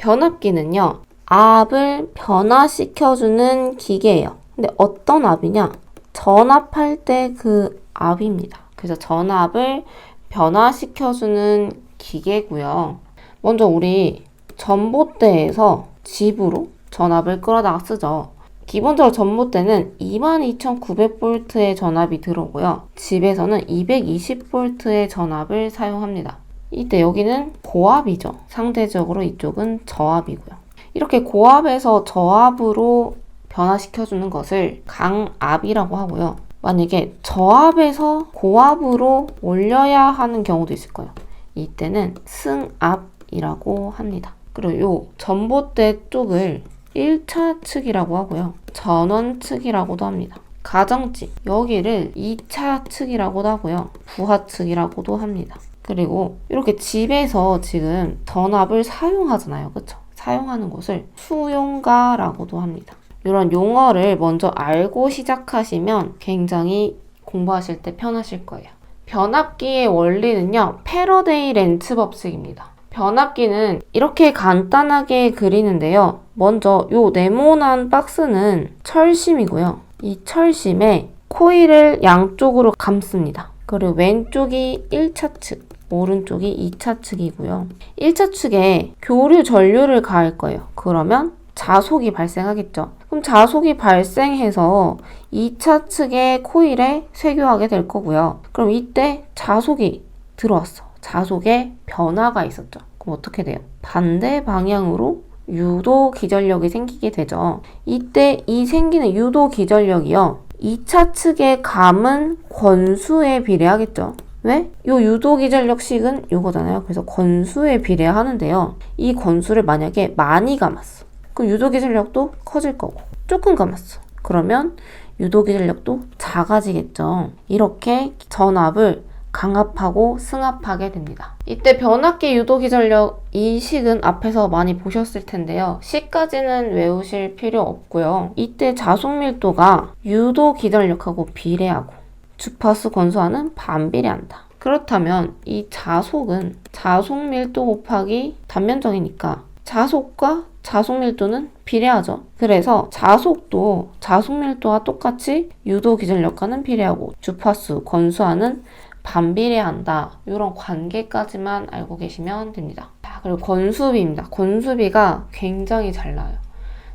변압기는요, 압을 변화시켜주는 기계예요. 근데 어떤 압이냐? 전압할 때 그 압입니다. 그래서 전압을 변화시켜주는 기계고요. 먼저 우리 전봇대에서 집으로 전압을 끌어다가 쓰죠. 기본적으로 전봇대는 22,900V의 전압이 들어오고요. 집에서는 220V의 전압을 사용합니다. 이때 여기는 고압이죠. 상대적으로 이쪽은 저압이고요. 이렇게 고압에서 저압으로 변화시켜주는 것을 강압이라고 하고요. 만약에 저압에서 고압으로 올려야 하는 경우도 있을 거예요. 이때는 승압이라고 합니다. 그리고 요 전봇대 쪽을 1차 측이라고 하고요. 전원 측이라고도 합니다. 가정집, 여기를 2차 측이라고도 하고요. 부하 측이라고도 합니다. 그리고 이렇게 집에서 지금 전압을 사용하잖아요. 그쵸? 사용하는 곳을 수용가라고도 합니다. 이런 용어를 먼저 알고 시작하시면 굉장히 공부하실 때 편하실 거예요. 변압기의 원리는요, 패러데이 렌츠 법칙입니다. 변압기는 이렇게 간단하게 그리는데요. 먼저 이 네모난 박스는 철심이고요. 이 철심에 코일을 양쪽으로 감습니다. 그리고 왼쪽이 1차 측, 오른쪽이 2차 측이고요. 1차 측에 교류 전류를 가할 거예요. 그러면 자속이 발생하겠죠. 그럼 자속이 발생해서 2차 측의 코일에 쇄교하게 될 거고요. 그럼 이때 자속이 들어왔어. 자속에 변화가 있었죠. 그럼 어떻게 돼요? 반대 방향으로 유도 기전력이 생기게 되죠. 이때 이 생기는 유도 기전력이요. 2차 측의 감은 권수에 비례하겠죠. 왜? 요 유도 기전력식은 요거잖아요. 그래서 권수에 비례하는데요. 이 권수를 만약에 많이 감았어. 그럼 유도 기전력도 커질 거고, 조금 감았어. 그러면 유도 기전력도 작아지겠죠. 이렇게 전압을 강압하고 승합하게 됩니다. 이때 변압기 유도 기전력 이 식은 앞에서 많이 보셨을 텐데요. 식까지는 외우실 필요 없고요. 이때 자속 밀도가 유도 기전력하고 비례하고 주파수 권수와는 반비례한다. 그렇다면 이 자속은 자속 밀도 곱하기 단면적이니까 자속과 자속 밀도는 비례하죠. 그래서 자속도 자속 밀도와 똑같이 유도 기전력과는 비례하고 주파수 권수와는 반비례한다. 이런 관계까지만 알고 계시면 됩니다. 자, 그리고 권수비입니다. 권수비가 굉장히 잘 나와요.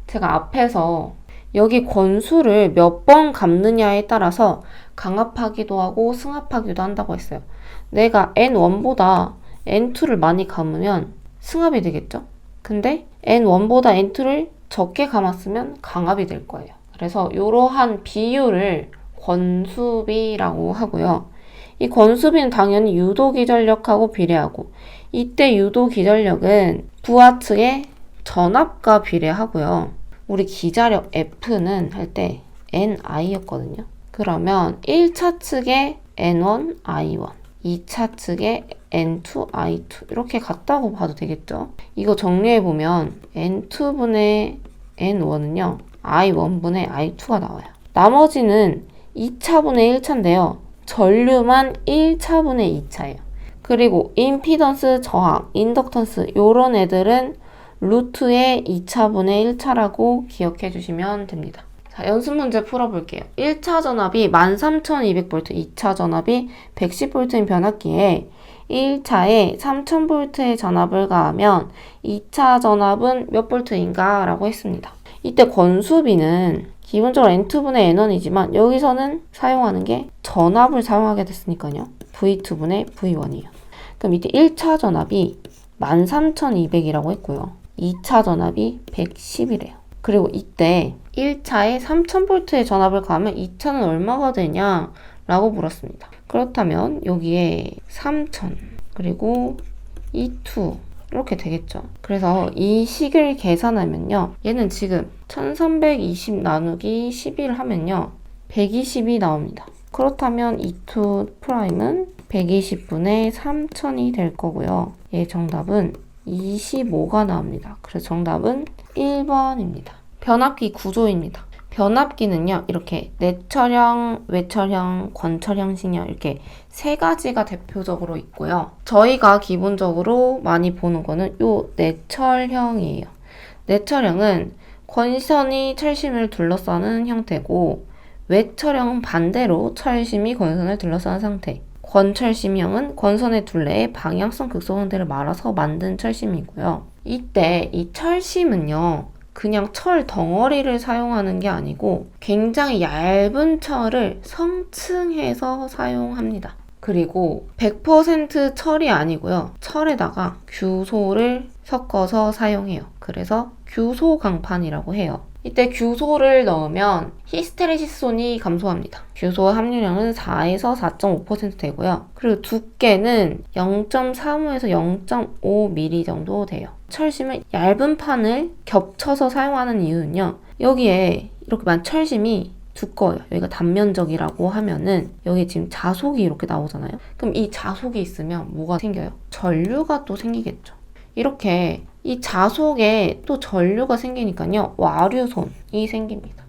제가 앞에서 여기 권수를 몇 번 감느냐에 따라서 강압하기도 하고 승합하기도 한다고 했어요. 내가 N1보다 N2를 많이 감으면 승합이 되겠죠? 근데 N1보다 N2를 적게 감았으면 강압이 될 거예요. 그래서 이러한 비율을 권수비라고 하고요. 이 권수비는 당연히 유도 기전력하고 비례하고, 이때 유도 기전력은 부하 측의 전압과 비례하고요. 우리 기자력 F는 할 때 NI였거든요. 그러면 1차 측의 N1, I1, 2차 측의 N2, I2 이렇게 같다고 봐도 되겠죠. 이거 정리해보면 N2분의 N1은요, I1분의 I2가 나와요. 나머지는 2차분의 1차인데요. 전류만 1차분의 2차예요. 그리고 임피던스, 저항, 인덕턴스 이런 애들은 루트의 2차분의 1차라고 기억해 주시면 됩니다. 자, 연습 문제 풀어볼게요. 1차 전압이 13,200V, 2차 전압이 110V인 변압기에 1차에 3000V의 전압을 가하면 2차 전압은 몇 V인가? 라고 했습니다. 이때 권수비는 기본적으로 N2분의 N1이지만 여기서는 사용하는 게 전압을 사용하게 됐으니까요. V2분의 V1이에요. 그럼 이때 1차 전압이 13,200이라고 했고요. 2차 전압이 110이래요. 그리고 이때 1차에 3000V의 전압을 가하면 2차는 얼마가 되냐? 라고 물었습니다. 그렇다면 여기에 3000 그리고 2 이렇게 되겠죠. 그래서 이 식을 계산하면요. 얘는 지금 1320 나누기 11 하면요. 120이 나옵니다. 그렇다면 2프라임은 120분의 3000이 될 거고요. 얘 정답은 25가 나옵니다. 그래서 정답은 1번입니다. 변압기 구조입니다. 변압기는요, 이렇게 내철형, 외철형, 권철형식형 이렇게 세 가지가 대표적으로 있고요. 저희가 기본적으로 많이 보는 거는 요 내철형이에요. 내철형은 권선이 철심을 둘러싸는 형태고, 외철형은 반대로 철심이 권선을 둘러싸는 상태. 권철심형은 권선의 둘레에 방향성 극소형태를 말아서 만든 철심이고요. 이때 이 철심은요, 그냥 철 덩어리를 사용하는 게 아니고 굉장히 얇은 철을 성층해서 사용합니다. 그리고 100% 철이 아니고요. 철에다가 규소를 섞어서 사용해요. 그래서 규소 강판이라고 해요. 이때 규소를 넣으면 히스테레시스손이 감소합니다. 규소 함유량은 4에서 4.5% 되고요. 그리고 두께는 0.35에서 0.5mm 정도 돼요. 철심을 얇은 판을 겹쳐서 사용하는 이유는요. 여기에 이렇게 철심이 두꺼워요. 여기가 단면적이라고 하면은 여기 지금 자속이 이렇게 나오잖아요. 그럼 이 자속이 있으면 뭐가 생겨요? 전류가 또 생기겠죠. 이렇게 이 자속에 또 전류가 생기니까요. 와류손이 생깁니다.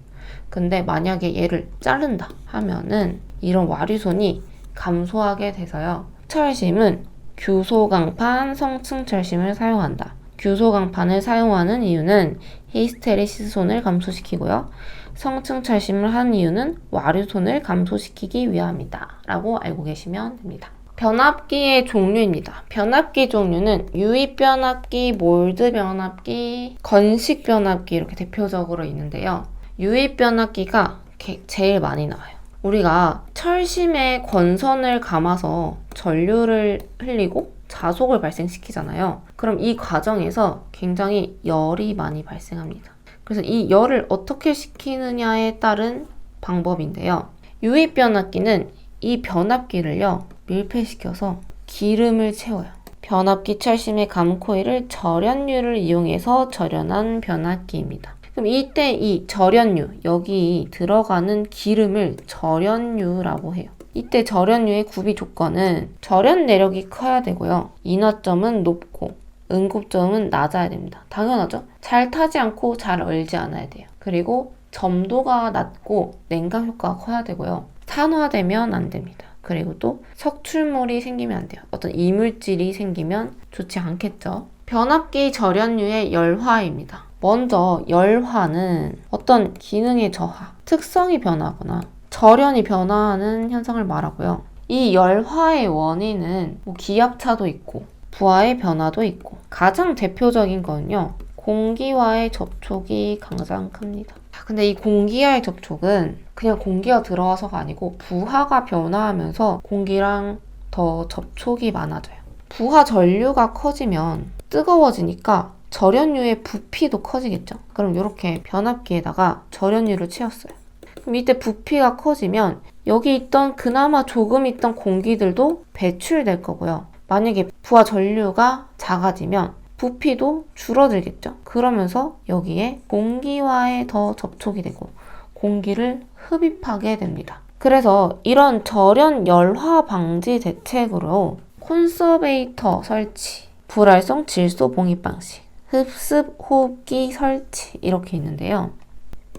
근데 만약에 얘를 자른다 하면은 이런 와류손이 감소하게 돼서요. 철심은 규소강판 성층철심을 사용한다. 규소강판을 사용하는 이유는 히스테레시스손을 감소시키고요. 성층철심을 하는 이유는 와류손을 감소시키기 위함이다. 라고 알고 계시면 됩니다. 변압기의 종류입니다. 변압기 종류는 유입 변압기, 몰드 변압기, 건식 변압기 이렇게 대표적으로 있는데요. 유입 변압기가 제일 많이 나와요. 우리가 철심에 권선을 감아서 전류를 흘리고 자속을 발생시키잖아요. 그럼 이 과정에서 굉장히 열이 많이 발생합니다. 그래서 이 열을 어떻게 식히느냐에 따른 방법인데요. 유입 변압기는 이 변압기를요, 밀폐시켜서 기름을 채워요. 변압기 철심의 감코일을 절연유를 이용해서 절연한 변압기입니다. 그럼 이때 이 절연유, 여기 들어가는 기름을 절연유라고 해요. 이때 절연유의 구비 조건은 절연 내력이 커야 되고요. 인화점은 높고 응급점은 낮아야 됩니다. 당연하죠? 잘 타지 않고 잘 얼지 않아야 돼요. 그리고 점도가 낮고 냉각 효과가 커야 되고요. 산화되면 안 됩니다. 그리고 또 석출물이 생기면 안 돼요. 어떤 이물질이 생기면 좋지 않겠죠. 변압기 절연유의 열화입니다. 먼저 열화는 어떤 기능의 저하, 특성이 변하거나 절연이 변화하는 현상을 말하고요. 이 열화의 원인은 기압차도 있고 부하의 변화도 있고 가장 대표적인 거는요. 공기와의 접촉이 가장 큽니다. 근데 이 공기와의 접촉은 그냥 공기가 들어와서가 아니고 부하가 변화하면서 공기랑 더 접촉이 많아져요. 부하 전류가 커지면 뜨거워지니까 절연유의 부피도 커지겠죠. 그럼 이렇게 변압기에다가 절연유를 채웠어요. 그럼 이때 부피가 커지면 여기 있던 그나마 조금 있던 공기들도 배출될 거고요. 만약에 부하 전류가 작아지면 부피도 줄어들겠죠. 그러면서 여기에 공기와의 더 접촉이 되고 공기를 흡입하게 됩니다. 그래서 이런 절연 열화 방지 대책으로 콘서베이터 설치, 불활성 질소 봉입 방식, 흡습 호흡기 설치 이렇게 있는데요.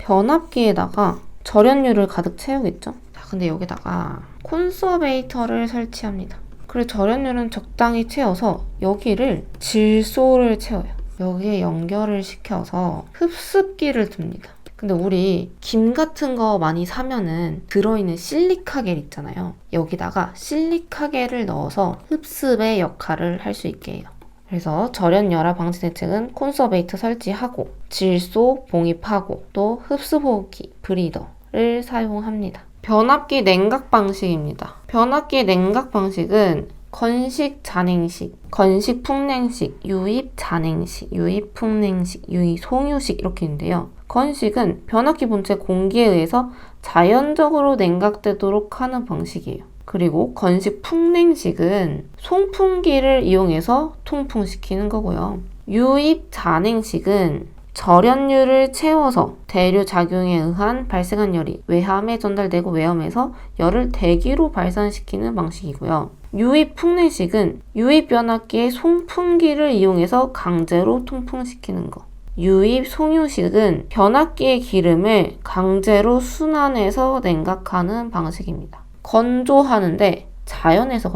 변압기에다가 절연유를 가득 채우겠죠. 자, 근데 여기다가 콘서베이터를 설치합니다. 그리고 절연유는 적당히 채워서 여기를 질소를 채워요. 여기에 연결을 시켜서 흡습기를 둡니다. 근데 우리 김 같은 거 많이 사면은 들어있는 실리카겔 있잖아요. 여기다가 실리카겔을 넣어서 흡습의 역할을 할 수 있게 해요. 그래서 절연열화 방지 대책은 콘서베이터 설치하고 질소 봉입하고 또 흡습호흡기 브리더를 사용합니다. 변압기 냉각 방식입니다. 변압기 냉각 방식은 건식 잔행식, 건식 풍냉식, 유입 잔행식, 유입 풍냉식, 유입 송유식 이렇게 있는데요. 건식은 변압기 본체 공기에 의해서 자연적으로 냉각되도록 하는 방식이에요. 그리고 건식 풍냉식은 송풍기를 이용해서 통풍시키는 거고요. 유입 잔행식은 절연유를 채워서 대류 작용에 의한 발생한 열이 외함에 전달되고 외함에서 열을 대기로 발산시키는 방식이고요. 유입 풍냉식은 유입 변압기의 송풍기를 이용해서 강제로 통풍시키는 거. 유입 송유식은 변압기의 기름을 강제로 순환해서 냉각하는 방식입니다. 건조하는데 자연에서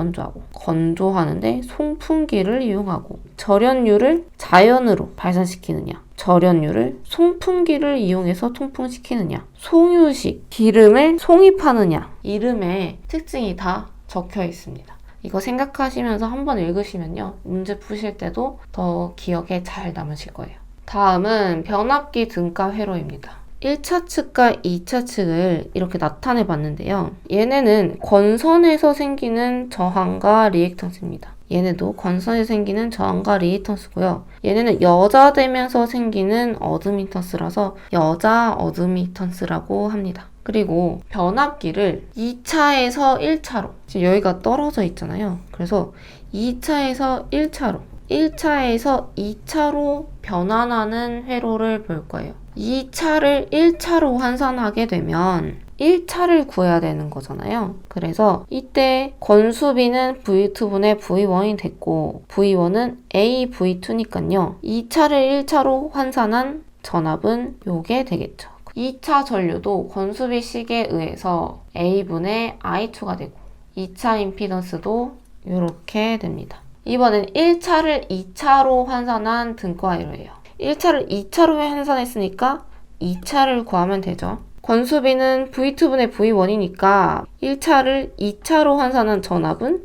건조하는데 송풍기를 이용하고, 절연유를 자연으로 발산시키느냐, 절연유를 송풍기를 이용해서 통풍시키느냐, 송유식, 기름을 송입하느냐, 이름에 특징이 다 적혀 있습니다. 이거 생각하시면서 한번 읽으시면요, 문제 푸실 때도 더 기억에 잘 남으실 거예요. 다음은 변압기 등가 회로입니다. 1차 측과 2차 측을 이렇게 나타내 봤는데요. 얘네는 건선에서 생기는 저항과 리액턴스입니다. 얘네도 건선에서 생기는 저항과 리액턴스고요. 얘네는 여자되면서 생기는 어드미턴스라서 여자 어드미턴스라고 합니다. 그리고 변압기를 2차에서 1차로, 지금 여기가 떨어져 있잖아요. 그래서 2차에서 1차로, 1차에서 2차로 변환하는 회로를 볼 거예요. 2차를 1차로 환산하게 되면 1차를 구해야 되는 거잖아요. 그래서 이때 건수비는 V2분의 V1이 됐고, V1은 AV2니까요. 2차를 1차로 환산한 전압은 요게 되겠죠. 2차 전류도 건수비식에 의해서 A분의 I2가 되고, 2차 임피던스도 이렇게 됩니다. 이번엔 1차를 2차로 환산한 등가회로예요. 1차를 2차로 환산했으니까 2차를 구하면 되죠. 건수비는 V2분의 V1이니까 1차를 2차로 환산한 전압은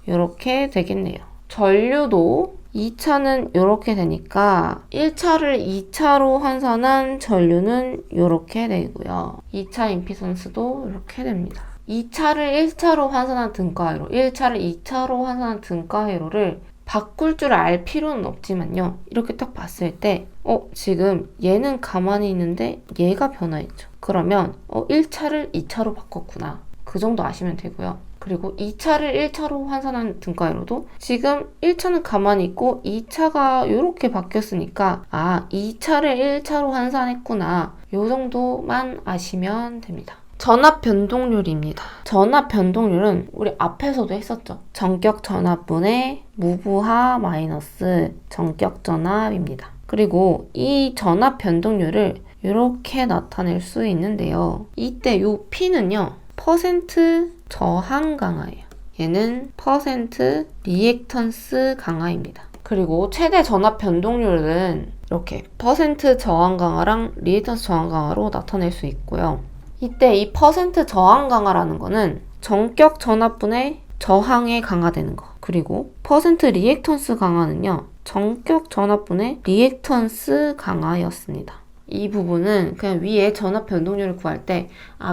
이렇게 되겠네요. 전류도 2차는 이렇게 되니까 1차를 2차로 환산한 전류는 이렇게 되고요. 2차 임피던스도 이렇게 됩니다. 2차를 1차로 환산한 등가회로, 1차를 2차로 환산한 등가회로를 바꿀 줄 알 필요는 없지만요. 이렇게 딱 봤을 때 지금 얘는 가만히 있는데 얘가 변화했죠. 그러면 1차를 2차로 바꿨구나. 그 정도 아시면 되고요. 그리고 2차를 1차로 환산한 등가회로도 지금 1차는 가만히 있고 2차가 이렇게 바뀌었으니까 2차를 1차로 환산했구나. 요 정도만 아시면 됩니다. 전압 변동률입니다. 전압 변동률은 우리 앞에서도 했었죠. 전격 전압분의 무부하 마이너스 전격 전압입니다. 그리고 이 전압 변동률을 이렇게 나타낼 수 있는데요. 이때 이 P는요, 퍼센트 저항 강화예요. 얘는 퍼센트 리액턴스 강화입니다. 그리고 최대 전압 변동률은 이렇게 퍼센트 저항 강화랑 리액턴스 저항 강화로 나타낼 수 있고요. 이때 이 퍼센트 저항 강화라는 거는 전격 전압분의 저항에 강화되는 거. 그리고 퍼센트 리액턴스 강화는요, 전격 전압분의 리액턴스 강화였습니다. 이 부분은 그냥 위에 전압 변동률을 구할 때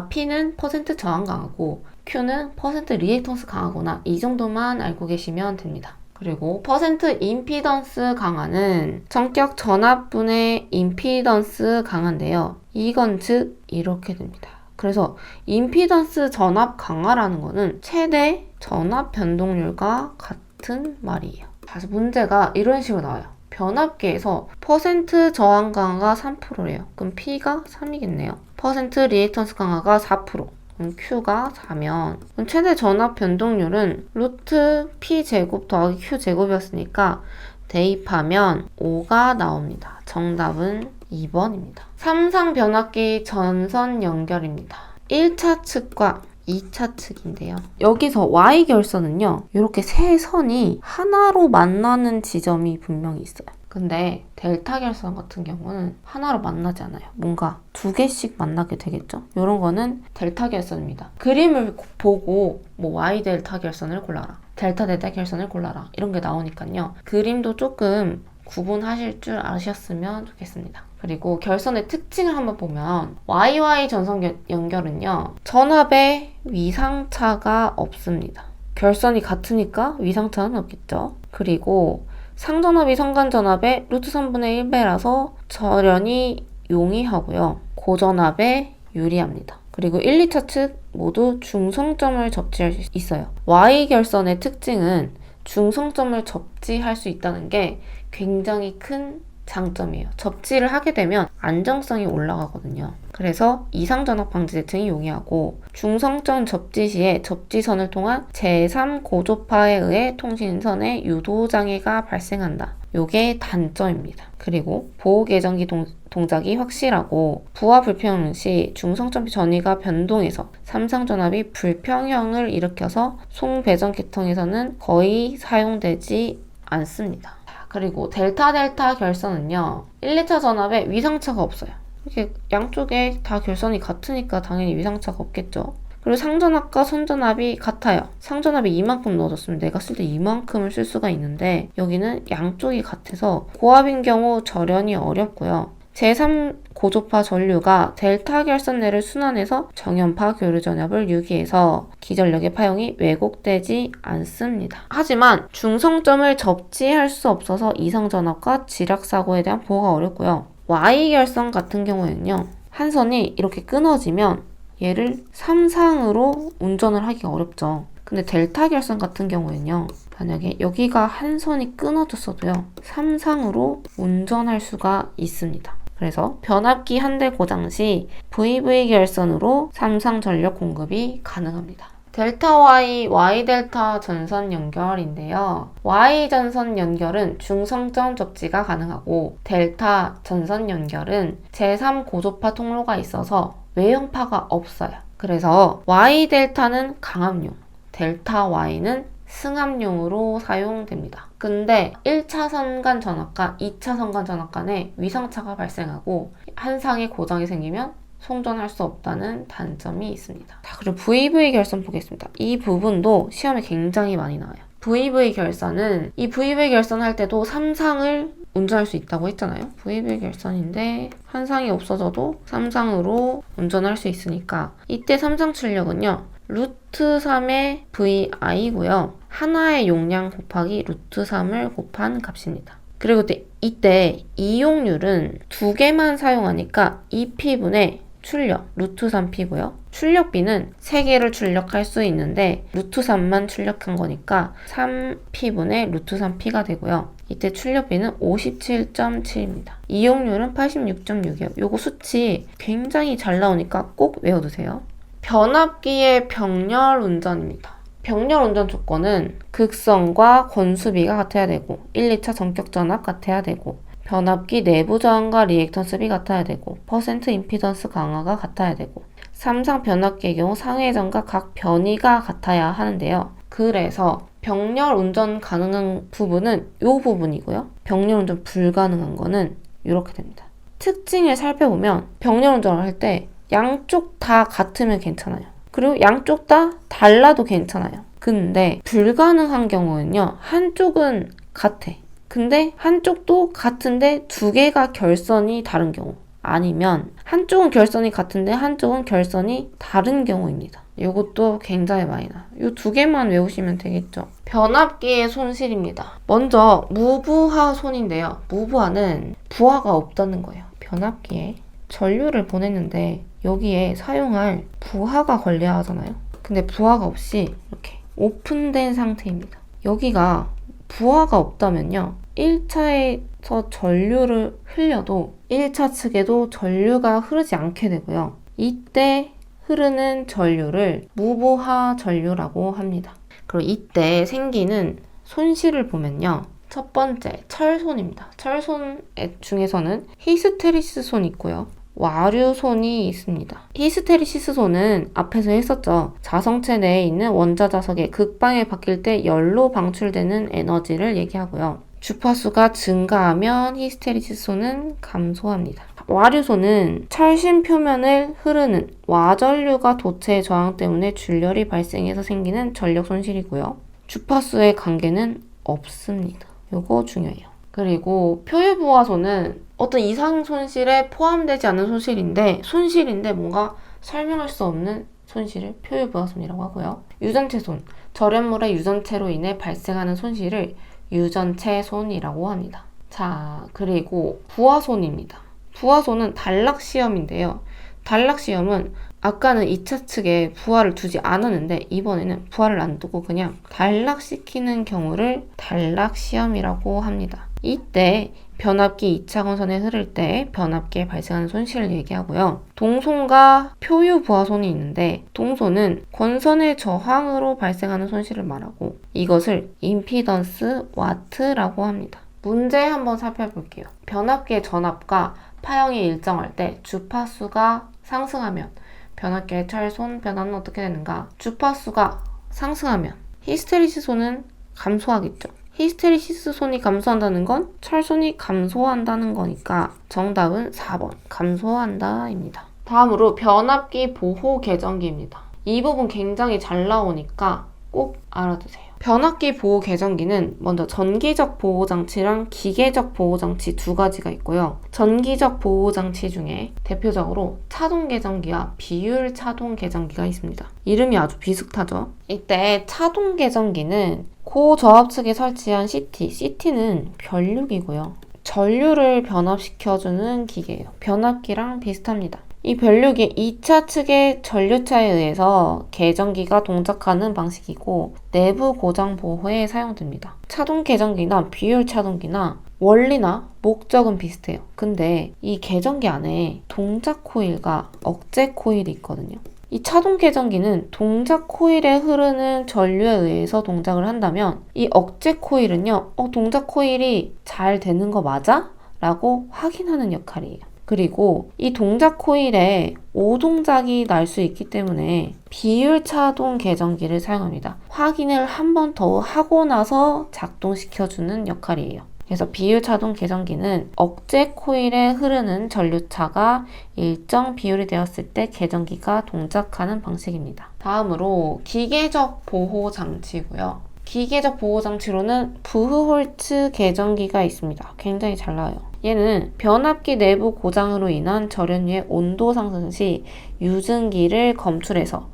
P는 퍼센트 저항 강화고 Q는 퍼센트 리액턴스 강화구나, 이 정도만 알고 계시면 됩니다. 그리고 퍼센트 임피던스 강화는 전격 전압분의 임피던스 강화인데요. 이건 즉 이렇게 됩니다. 그래서 임피던스 전압 강화라는 거는 최대 전압 변동률과 같은 말이에요. 그래서 문제가 이런 식으로 나와요. 변압기에서 퍼센트 저항 강화가 3%래요. 그럼 P가 3이겠네요. 퍼센트 리액턴스 강화가 4%. 그럼 Q가 4면 그럼 최대 전압 변동률은 루트 P제곱 더하기 Q제곱이었으니까 대입하면 5가 나옵니다. 정답은 2번입니다. 3상 변압기 전선 연결입니다. 1차 측과 2차 측인데요. 여기서 Y결선은요, 이렇게 세 선이 하나로 만나는 지점이 분명히 있어요. 근데 델타 결선 같은 경우는 하나로 만나지 않아요. 뭔가 두 개씩 만나게 되겠죠? 이런 거는 델타 결선입니다. 그림을 보고 Y 델타 결선을 골라라, 델타 델타 결선을 골라라, 이런 게 나오니까요. 그림도 조금 구분하실 줄 아셨으면 좋겠습니다. 그리고 결선의 특징을 한번 보면 YY 전선 연결은요, 전압에 위상차가 없습니다. 결선이 같으니까 위상차는 없겠죠. 그리고 상전압이 상간전압의 루트 3분의 1배라서 절연이 용이하고요. 고전압에 유리합니다. 그리고 1, 2차 측 모두 중성점을 접지할 수 있어요. Y결선의 특징은 중성점을 접지할 수 있다는 게 굉장히 큰 장점이에요. 접지를 하게 되면 안정성이 올라가거든요. 그래서 이상전압 방지대칭이 용이하고 중성점 접지 시에 접지선을 통한 제3고조파에 의해 통신선에 유도장애가 발생한다. 요게 단점입니다. 그리고 보호계정기 동작이 확실하고 부하 불평형 시 중성점 전위가 변동해서 삼상전압이 불평형을 일으켜서 송배전 계통에서는 거의 사용되지 않습니다. 그리고 델타 결선은요, 1, 2차 전압에 위상차가 없어요. 이렇게 양쪽에 다 결선이 같으니까 당연히 위상차가 없겠죠. 그리고 상전압과 선전압이 같아요. 상전압이 이만큼 넣어줬으면 내가 쓸 때 이만큼을 쓸 수가 있는데 여기는 양쪽이 같아서 고압인 경우 절연이 어렵고요. 제3고조파 전류가 델타 결선 내를 순환해서 정연파 교류 전압을 유기해서 기전력의 파용이 왜곡되지 않습니다. 하지만 중성점을 접지할 수 없어서 이상전압과 지락사고에 대한 보호가 어렵고요. Y결선 같은 경우에는요. 한 선이 이렇게 끊어지면 얘를 3상으로 운전을 하기가 어렵죠. 근데 델타 결선 같은 경우에는요. 만약에 여기가 한 선이 끊어졌어도요. 3상으로 운전할 수가 있습니다. 그래서 변압기 한 대 고장 시 VV 결선으로 3상 전력 공급이 가능합니다. 델타 Y, Y 델타 전선 연결인데요. Y 전선 연결은 중성점 접지가 가능하고 델타 전선 연결은 제3 고조파 통로가 있어서 외형파가 없어요. 그래서 Y 델타는 강압용, 델타 Y는 승합용으로 사용됩니다. 근데 1차 선간 전압과 2차 선간 전압 간에 위상차가 발생하고 한 상에 고장이 생기면 송전할 수 없다는 단점이 있습니다. 자, 그리고 VV 결선 보겠습니다. 이 부분도 시험에 굉장히 많이 나와요. VV 결선은 이 VV 결선 할 때도 3상을 운전할 수 있다고 했잖아요. VV 결선인데 한 상이 없어져도 3상으로 운전할 수 있으니까 이때 3상 출력은요. 루트 3의 VI고요. 하나의 용량 곱하기 루트 3을 곱한 값입니다. 그리고 이때 이용률은 2개만 사용하니까 2P분의 출력, 루트 3P고요. 출력비는 3개를 출력할 수 있는데 루트 3만 출력한 거니까 3P분의 루트 3P가 되고요. 이때 출력비는 57.7입니다. 이용률은 86.6이에요. 요거 수치 굉장히 잘 나오니까 꼭 외워두세요. 변압기의 병렬 운전입니다. 병렬 운전 조건은 극성과 권수비가 같아야 되고 1, 2차 전격 전압 같아야 되고 변압기 내부 저항과 리액턴스비 같아야 되고 퍼센트 임피던스 강화가 같아야 되고 3상 변압기의 경우 상회전과 각 변이가 같아야 하는데요. 그래서 병렬 운전 가능한 부분은 이 부분이고요. 병렬 운전 불가능한 거는 이렇게 됩니다. 특징을 살펴보면 병렬 운전을 할 때 양쪽 다 같으면 괜찮아요. 그리고 양쪽 다 달라도 괜찮아요. 근데 불가능한 경우는요. 한쪽은 같아. 근데 한쪽도 같은데 두 개가 결선이 다른 경우, 아니면 한쪽은 결선이 같은데 한쪽은 결선이 다른 경우입니다. 이것도 굉장히 많이 나요. 이 두 개만 외우시면 되겠죠. 변압기의 손실입니다. 먼저 무부하 손인데요. 무부하는 부하가 없다는 거예요. 변압기에 전류를 보냈는데 여기에 사용할 부하가 걸려야 하잖아요. 근데 부하가 없이 이렇게 오픈된 상태입니다. 여기가 부하가 없다면요. 1차에서 전류를 흘려도 1차 측에도 전류가 흐르지 않게 되고요. 이때 흐르는 전류를 무부하 전류라고 합니다. 그리고 이때 생기는 손실을 보면요. 첫 번째, 철손입니다. 철손 중에서는 히스테리시스손이 있고요. 와류손이 있습니다. 히스테리시스손은 앞에서 했었죠. 자성체 내에 있는 원자 자석의 극방에 바뀔 때 열로 방출되는 에너지를 얘기하고요. 주파수가 증가하면 히스테리시스손은 감소합니다. 와류손은 철심 표면을 흐르는 와전류가 도체의 저항 때문에 출혈이 발생해서 생기는 전력 손실이고요. 주파수의 관계는 없습니다. 요거 중요해요. 그리고 표유부하손은 어떤 이상 손실에 포함되지 않는 손실인데 뭔가 설명할 수 없는 손실을 표유부하손이라고 하고요. 유전체손, 절연물의 유전체로 인해 발생하는 손실을 유전체손이라고 합니다. 자, 그리고 부하손입니다. 부하손은 단락시험인데요. 단락시험은 아까는 2차 측에 부하를 두지 않았는데 이번에는 부하를 안 두고 그냥 단락시키는 경우를 단락시험이라고 합니다. 이때 변압기 2차 건선에 흐를 때 변압기에 발생하는 손실을 얘기하고요. 동손과 표유 부하손이 있는데 동손은 건선의 저항으로 발생하는 손실을 말하고 이것을 임피던스 와트라고 합니다. 문제 한번 살펴볼게요. 변압기의 전압과 파형이 일정할 때 주파수가 상승하면 변압기의 철손 변화는 어떻게 되는가? 주파수가 상승하면 히스테리시스손은 감소하겠죠. 히스테리시스 손이 감소한다는 건 철손이 감소한다는 거니까 정답은 4번 감소한다 입니다. 다음으로 변압기 보호 계정기입니다. 이 부분 굉장히 잘 나오니까 꼭 알아두세요. 변압기 보호 계정기는 먼저 전기적 보호장치랑 기계적 보호장치 두 가지가 있고요. 전기적 보호장치 중에 대표적으로 차동 계정기와 비율 차동 계정기가 있습니다. 이름이 아주 비슷하죠. 이때 차동 계정기는 고저압측에 설치한 CT는 변류기고요. 전류를 변압시켜주는 기계예요. 변압기랑 비슷합니다. 이 변류기 2차 측의 전류차에 의해서 계정기가 동작하는 방식이고 내부 고장 보호에 사용됩니다. 차동 계정기나 비율 차동기나 원리나 목적은 비슷해요. 근데 이 계정기 안에 동작 코일과 억제 코일이 있거든요. 이 차동 계정기는 동작 코일에 흐르는 전류에 의해서 동작을 한다면 이 억제 코일은요, 동작 코일이 잘 되는 거 맞아? 라고 확인하는 역할이에요. 그리고 이 동작 코일에 오동작이 날 수 있기 때문에 비율 차동 계정기를 사용합니다. 확인을 한 번 더 하고 나서 작동시켜주는 역할이에요. 그래서 비율 차동 계정기는 억제 코일에 흐르는 전류차가 일정 비율이 되었을 때 계정기가 동작하는 방식입니다. 다음으로 기계적 보호 장치고요. 기계적 보호 장치로는 부흐홀츠 계정기가 있습니다. 굉장히 잘 나와요. 얘는 변압기 내부 고장으로 인한 절연유의 온도 상승 시 유증기를 검출해서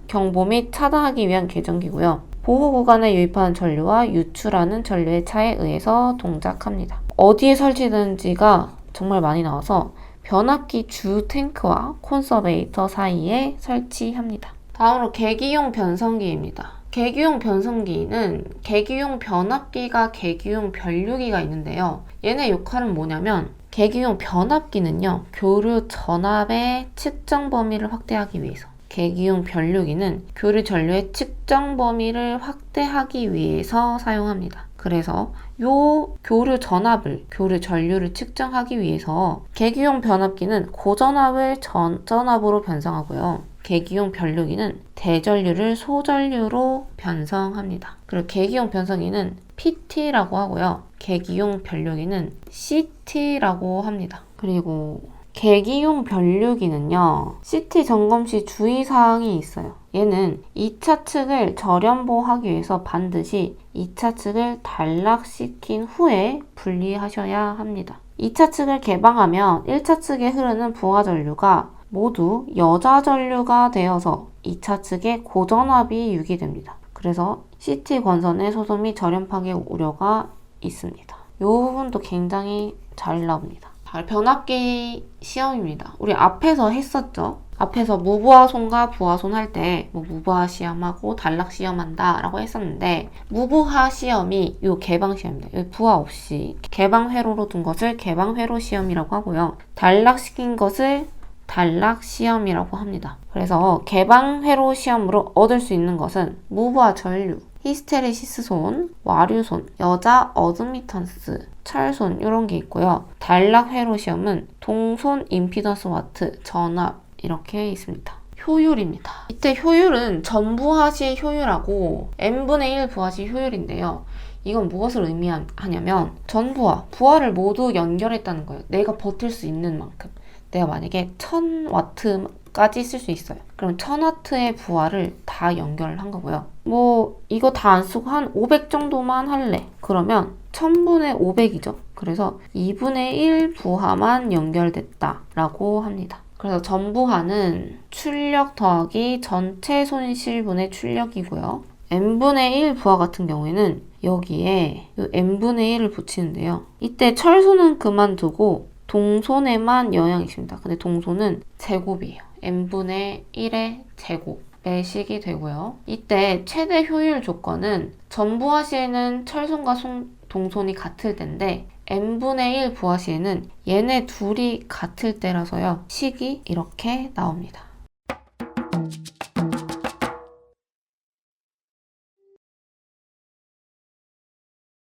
경보 및 차단하기 위한 계정기고요. 보호 구간에 유입하는 전류와 유출하는 전류의 차에 의해서 동작합니다. 어디에 설치되는지가 정말 많이 나와서 변압기 주 탱크와 콘서베이터 사이에 설치합니다. 다음으로 계기용 변성기입니다. 계기용 변성기는 계기용 변압기가 계기용 변류기가 있는데요. 얘네 역할은 뭐냐면 계기용 변압기는요, 교류 전압의 측정 범위를 확대하기 위해서, 계기용 변류기는 교류 전류의 측정 범위를 확대하기 위해서 사용합니다. 그래서 요 교류 전압을, 교류 전류를 측정하기 위해서 계기용 변압기는 고전압을 전전압으로 변성하고요. 계기용 변류기는 대전류를 소전류로 변성합니다. 그리고 계기용 변성기는 PT라고 하고요. 계기용 변류기는 CT라고 합니다. 그리고 계기용 변류기는요, CT 점검 시 주의사항이 있어요. 얘는 2차 측을 절연보하기 위해서 반드시 2차 측을 단락시킨 후에 분리하셔야 합니다. 2차 측을 개방하면 1차 측에 흐르는 부하전류가 모두 여자전류가 되어서 2차 측에 고전압이 유기됩니다. 그래서 CT 권선의 소소 및 절연 파괴 우려가 있습니다. 이 부분도 굉장히 잘 나옵니다. 변압기 시험입니다. 우리 앞에서 했었죠? 앞에서 무부하손과 부하손 할 때 무부하 시험하고 단락 시험한다 라고 했었는데, 무부하 시험이 요 개방 시험입니다. 여기 부하 없이 개방 회로로 둔 것을 개방 회로 시험이라고 하고요. 단락시킨 것을 단락 시험이라고 합니다. 그래서 개방 회로 시험으로 얻을 수 있는 것은 무부하 전류, 히스테리시스손, 와류손, 여자 어드미턴스, 철손 이런 게 있고요. 단락 회로 시험은 동손 임피던스 와트, 전압 이렇게 있습니다. 효율입니다. 이때 효율은 전부하시 효율하고 n분의 1 부하시 효율인데요. 이건 무엇을 의미하냐면 전부하, 부하를 모두 연결했다는 거예요. 내가 버틸 수 있는 만큼. 내가 만약에 1000W까지 쓸 수 있어요. 그럼 1000W의 부하를 다 연결을 한 거고요. 이거 다 안 쓰고 한 500 정도만 할래. 그러면 1000분의 500이죠. 그래서 2분의 1 부하만 연결됐다 라고 합니다. 그래서 전부하는 출력 더하기 전체 손실분의 출력이고요. n분의 1 부하 같은 경우에는 여기에 n분의 1을 붙이는데요. 이때 철소는 그만두고 동손에만 영향이 있습니다. 근데 동손은 제곱이에요. n분의 1의 제곱 매식이 되고요. 이때 최대 효율 조건은 전부하 시에는 철손과 동손이 같을 텐데 n분의 1 부하 시에는 얘네 둘이 같을 때라서요. 식이 이렇게 나옵니다.